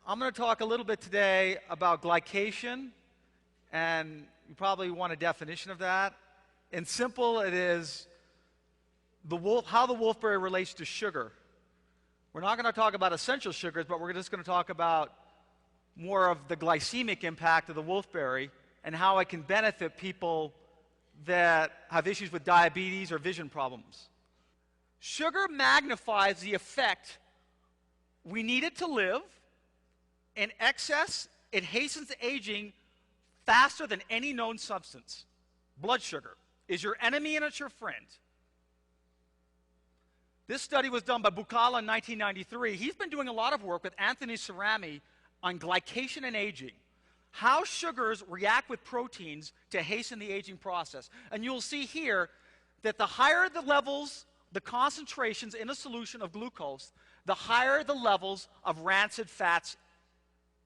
I'm going to talk a little bit today about glycation, and you probably want a definition of that. In simple, it is how the wolfberry relates to sugar. We're not going to talk about essential sugars, but we're just going to talk about more of the glycemic impact of the wolfberry and how it can benefit people that have issues with diabetes or vision problems. Sugar magnifies the effect we need it to live. In excess, it hastens aging faster than any known substance. Blood sugar is your enemy and it's your friend. This study was done by Bucala in 1993. He's been doing a lot of work with Anthony Cerami on glycation and aging, how sugars react with proteins to hasten the aging process. And you'll see here that the higher the levels, the concentrations in a solution of glucose, the higher the levels of rancid fats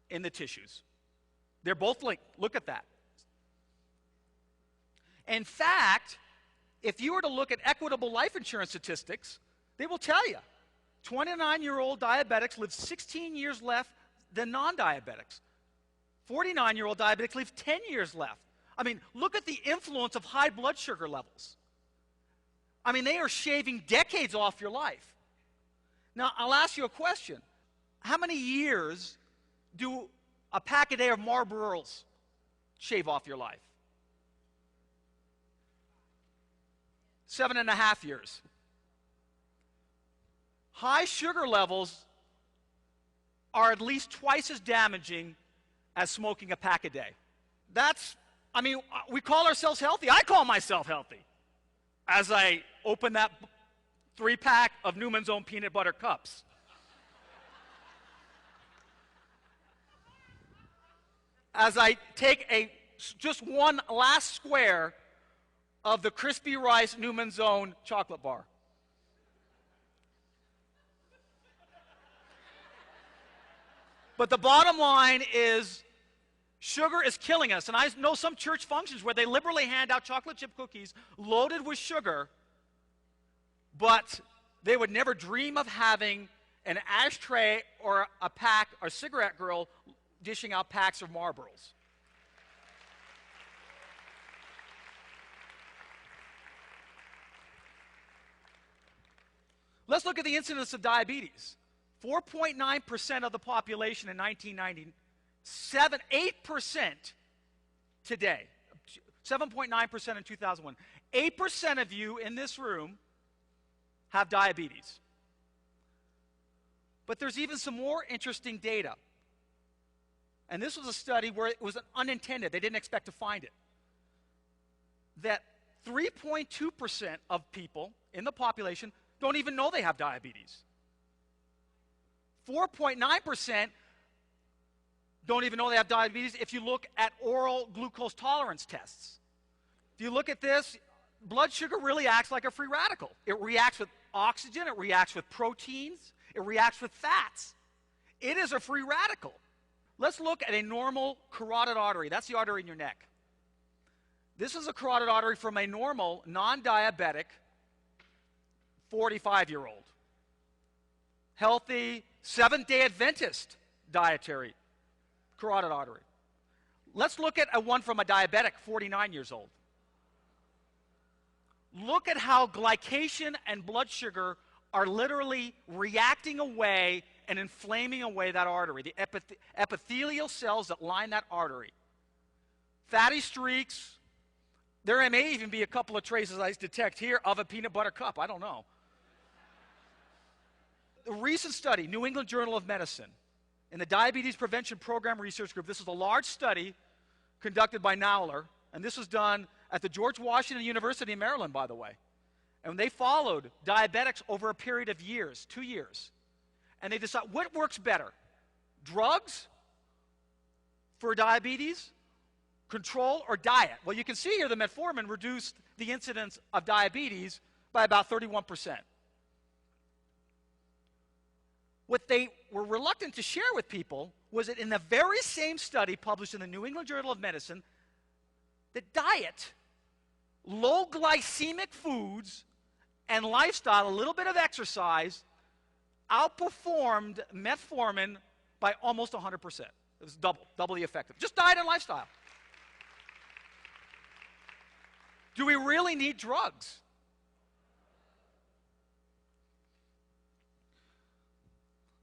in the tissues. They're both linked. Look at that. In fact, if you were to look at Equitable life insurance statistics, they will tell you 29-year-old diabetics live 16 years left than non-diabetics. 49-year-old diabetics live 10 years left. I mean, look at the influence of high blood sugar levels. I mean, they are shaving decades off your life. Now, I'll ask you a question. How many years do a pack a day of Marlboros shave off your life? 7.5 years. High sugar levels are at least twice as damaging as smoking a pack a day. I mean, we call ourselves healthy. I call myself healthy as I open that 3-pack of Newman's Own peanut butter cups. As I take just one last square of the Crispy Rice Newman's Own chocolate bar. But the bottom line is sugar is killing us. And I know some church functions where they liberally hand out chocolate chip cookies loaded with sugar, but they would never dream of having an ashtray or a pack or cigarette girl dishing out packs of Marlboros. Let's look at the incidence of diabetes. 4.9% of the population in 1990, 8% today, 7.9% in 2001. 8% of you in this room have diabetes. But there's even some more interesting data. And this was a study where it was unintended. They didn't expect to find it. That 3.2% of people in the population don't even know they have diabetes. 4.9% don't even know they have diabetes if you look at oral glucose tolerance tests. If you look at this, blood sugar really acts like a free radical. It reacts with oxygen, it reacts with proteins, it reacts with fats. It is a free radical. Let's look at a normal carotid artery. That's the artery in your neck. This is a carotid artery from a normal, non-diabetic 45-year-old. Healthy, Seventh-day Adventist dietary carotid artery. Let's look at one from a diabetic, 49 years old. Look at how glycation and blood sugar are literally reacting away and inflaming away that artery, the epithelial cells that line that artery. Fatty streaks. There may even be a couple of traces I detect here of a peanut butter cup. I don't know. A recent study, New England Journal of Medicine, in the Diabetes Prevention Program Research Group. This was a large study conducted by Nowler, and this was done at the George Washington University in Maryland, by the way. And they followed diabetics over a period of years, 2 years. And they decided, what works better? Drugs for diabetes, control, or diet? Well, you can see here the metformin reduced the incidence of diabetes by about 31%. What they were reluctant to share with people was that in the very same study published in the New England Journal of Medicine, that diet, low glycemic foods, and lifestyle, a little bit of exercise, outperformed metformin by almost 100%. It was double the effective. Just diet and lifestyle. Do we really need drugs?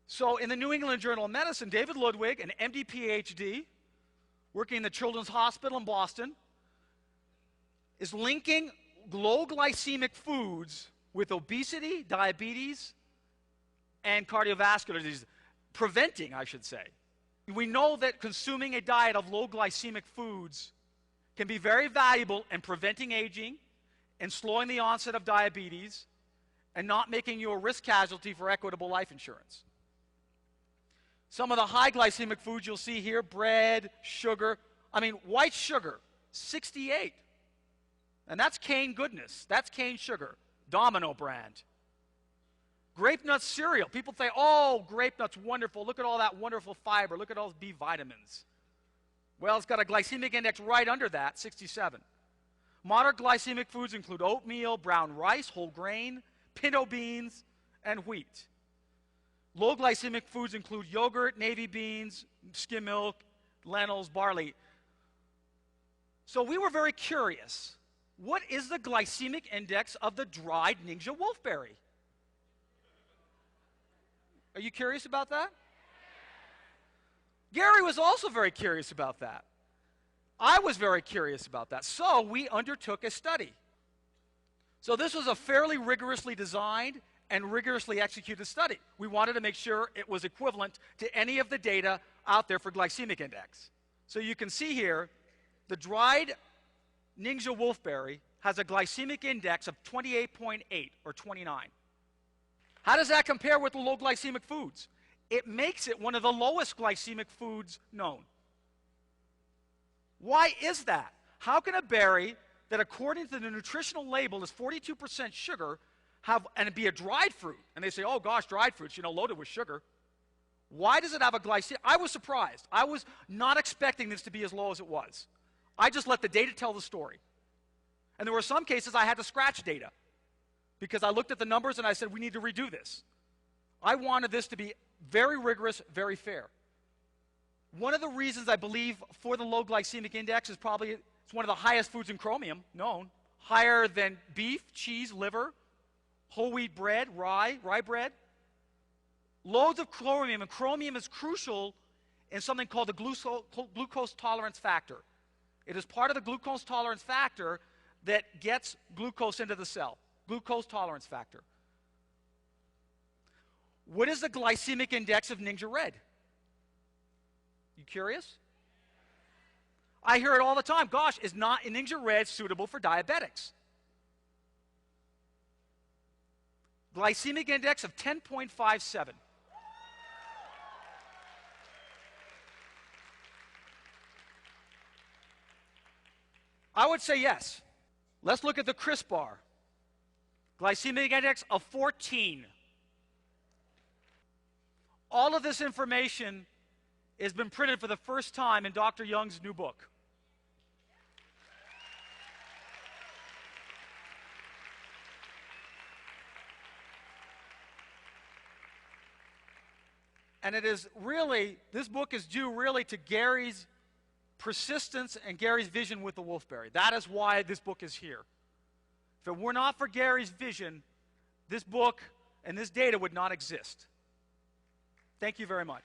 So in the New England Journal of Medicine, David Ludwig, an MD PhD, working in the Children's Hospital in Boston, is linking low glycemic foods with obesity, diabetes, and cardiovascular disease. Preventing, I should say. We know that consuming a diet of low glycemic foods can be very valuable in preventing aging and slowing the onset of diabetes and not making you a risk casualty for equitable life insurance. Some of the high glycemic foods you'll see here, bread, sugar. I mean, white sugar, 68. And that's cane goodness. That's cane sugar, Domino brand. Grape nut cereal. People say, oh, grape nuts, wonderful. Look at all that wonderful fiber. Look at all those B vitamins. Well, it's got a glycemic index right under that, 67. Moderate glycemic foods include oatmeal, brown rice, whole grain, pinto beans, and wheat. Low glycemic foods include yogurt, navy beans, skim milk, lentils, barley. So we were very curious. What is the glycemic index of the dried Ninja wolfberry? Are you curious about that? Gary was also very curious about that. I was very curious about that. So we undertook a study. So this was a fairly rigorously designed and rigorously executed study. We wanted to make sure it was equivalent to any of the data out there for glycemic index. So you can see here, the dried Ninja wolfberry has a glycemic index of 28.8 or 29. How does that compare with the low glycemic foods? It makes it one of the lowest glycemic foods known. Why is that? How can a berry that according to the nutritional label is 42% sugar and be a dried fruit? And they say, oh gosh, dried fruits, loaded with sugar. Why does it have a glycemic? I was surprised. I was not expecting this to be as low as it was. I just let the data tell the story. And there were some cases I had to scratch data because I looked at the numbers and I said, we need to redo this. I wanted this to be very rigorous, very fair. One of the reasons I believe for the low glycemic index is probably it's one of the highest foods in chromium known, higher than beef, cheese, liver, whole wheat bread, rye bread. Loads of chromium, and chromium is crucial in something called the glucose tolerance factor. It is part of the glucose tolerance factor that gets glucose into the cell. Glucose tolerance factor. What is the glycemic index of Ninja Red? You curious? I hear it all the time. Gosh, is not Ninja Red suitable for diabetics? Glycemic index of 10.57. I would say yes. Let's look at the crisp bar. Glycemic index of 14. All of this information has been printed for the first time in Dr. Young's new book. And it is really, this book is due really to Gary's persistence and Gary's vision with the wolfberry. That is why this book is here. If it were not for Gary's vision, this book and this data would not exist. Thank you very much.